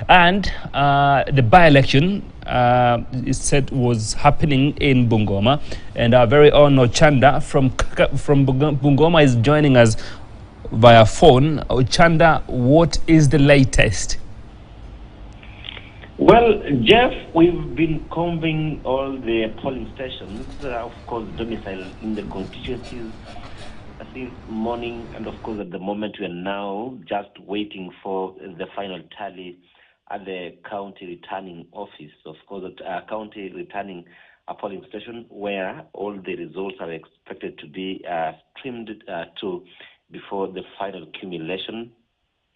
And the by-election is said was happening in Bungoma, and our very own Ochanda from Bungoma is joining us via phone. Ochanda, what is the latest? Well, Jeff, we've been combing all the polling stations, of course, domiciled in the constituencies since morning, and of course, at the moment, we are now just waiting for the final tally at the county returning office, of course, at county returning polling station, where all the results are expected to be streamed to before the final accumulation,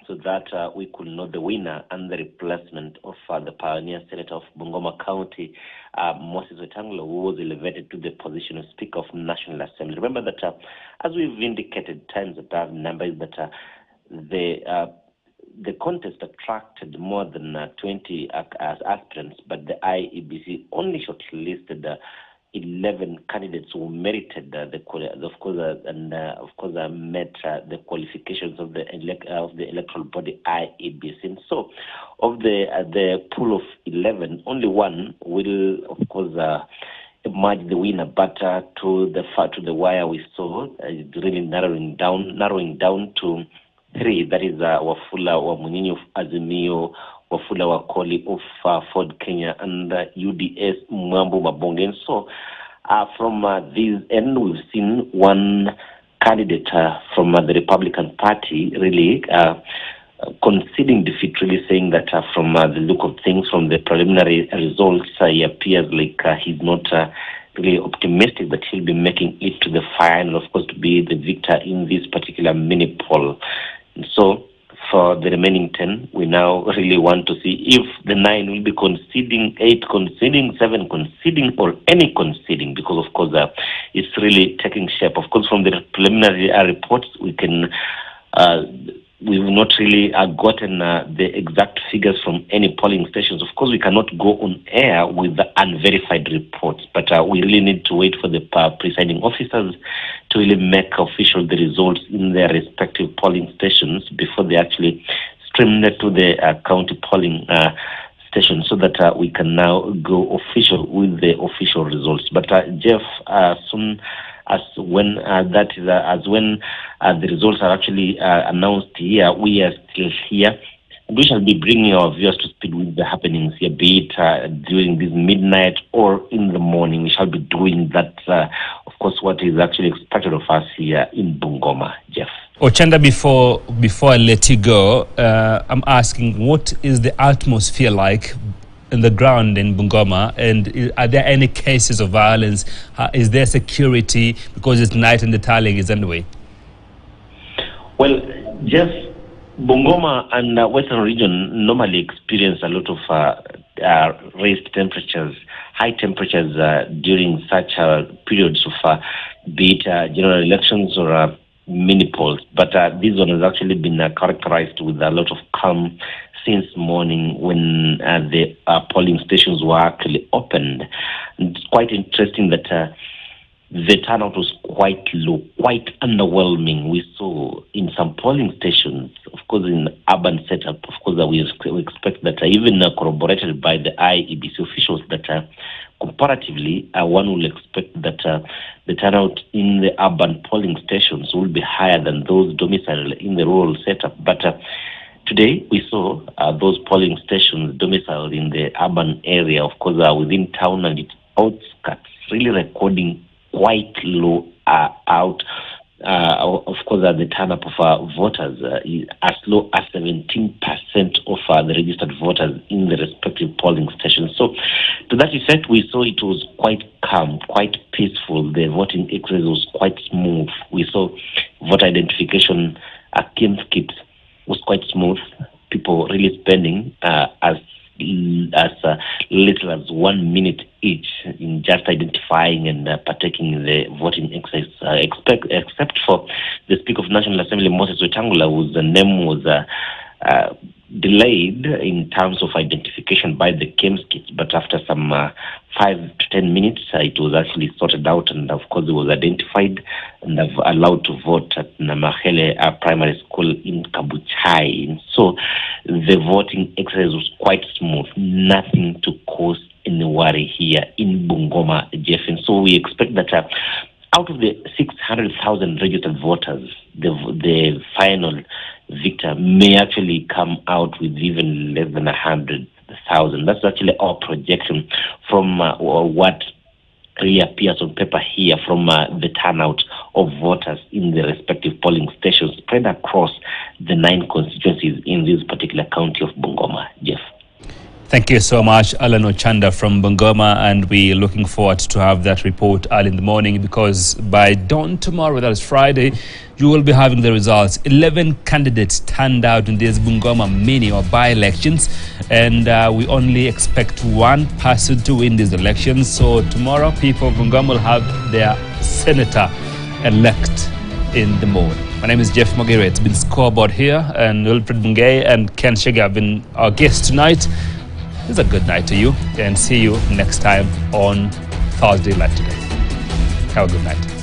so that we could know the winner and the replacement of the pioneer senator of Bungoma County, Moses Wetangula, who was elevated to the position of Speaker of National Assembly. Remember that, as we've indicated times above, numbers that the contest attracted more than 20 aspirants, but the IEBC only shortlisted 11 candidates who merited met the qualifications of the electoral body IEBC. And so, of the pool of 11, only one will, of course, emerge the winner. But to the wire, we saw really narrowing down to 3. That is Wafula Wamunyinyi of Azimio, Wafula Wakoli of Ford Kenya, and UDS Mwambu Mabonge. And so, from this end, we've seen one candidate from the Republican Party really conceding defeat, really saying that from the look of things, from the preliminary results, he appears like he's not really optimistic that he'll be making it to the final, of course, to be the victor in this particular mini poll. And so, for the remaining 10, we now really want to see if the 9 will be conceding, 8 conceding, 7 conceding, or any conceding, because of course it's really taking shape. Of course, from the preliminary reports, we can we've not really gotten the exact figures from any polling stations. Of course, we cannot go on air with the unverified reports, but we really need to wait for the presiding officers to really make official the results in their respective polling stations before they actually stream it to the county polling station, so that we can now go official with the official results. But Jeff, soon as when the results are actually announced here, we are still here. We shall be bringing our viewers to speed with the happenings here, be it during this midnight or in the morning. We shall be doing that, of course, what is actually expected of us here in Bungoma, Jeff. Ochanda, before I let you go, I'm asking, what is the atmosphere like in the ground in Bungoma, and are there any cases of violence? Is there security because it's night and the tallying is underway? Well, Jeff, Bungoma and Western region normally experience a lot of raised temperatures, high temperatures during such periods of be it general elections or mini polls. But this one has actually been characterized with a lot of calm since morning when the polling stations were actually opened. And it's quite interesting that the turnout was quite low, quite underwhelming. We saw in some polling stations, of course, in urban setup, of course, that we expect that even corroborated by the IEBC officials, that comparatively, one will expect that the turnout in the urban polling stations will be higher than those domiciled in the rural setup. But today, we saw those polling stations domiciled in the urban area, of course, within town and its outskirts, really recording quite low of course, the turn-up of voters, as low as 17% of the registered voters in the respective polling stations. So, to that effect, we saw it was quite calm, quite peaceful. The voting exercise was quite smooth. We saw voter identification skips was quite smooth. People really spending as little as 1 minute each in just identifying and partaking in the voting exercise, except for the Speaker of National Assembly, Moses Wetangula, whose name was delayed in terms of identification by the KEMS kits, but after some 5 to 10 minutes, it was actually sorted out, and of course it was identified and allowed to vote at Namahele Primary School in Kabuchai. And so the voting exercise was quite smooth, nothing to cause any worry here in Bungoma, Jeff. And so we expect that out of the 600,000 registered voters, the final victor may actually come out with even less than 100,000. That's actually our projection from what really appears on paper here from the turnout of voters in the respective polling stations spread across the 9 constituencies in this particular county of Bungoma, Jeff. Thank you so much, Alan Ochanda from Bungoma, and we're looking forward to have that report early in the morning, because by dawn tomorrow, that is Friday, you will be having the results. 11 candidates turned out in these Bungoma mini or by-elections, and we only expect one person to win these elections. So tomorrow, people of Bungoma will have their senator-elect in the morning. My name is Jeff Mogere. It's been Scoreboard here, and Wilfred Bungay and Ken Shege have been our guests tonight. It's a good night to you, and see you next time on Thursday Live Today. Have a good night.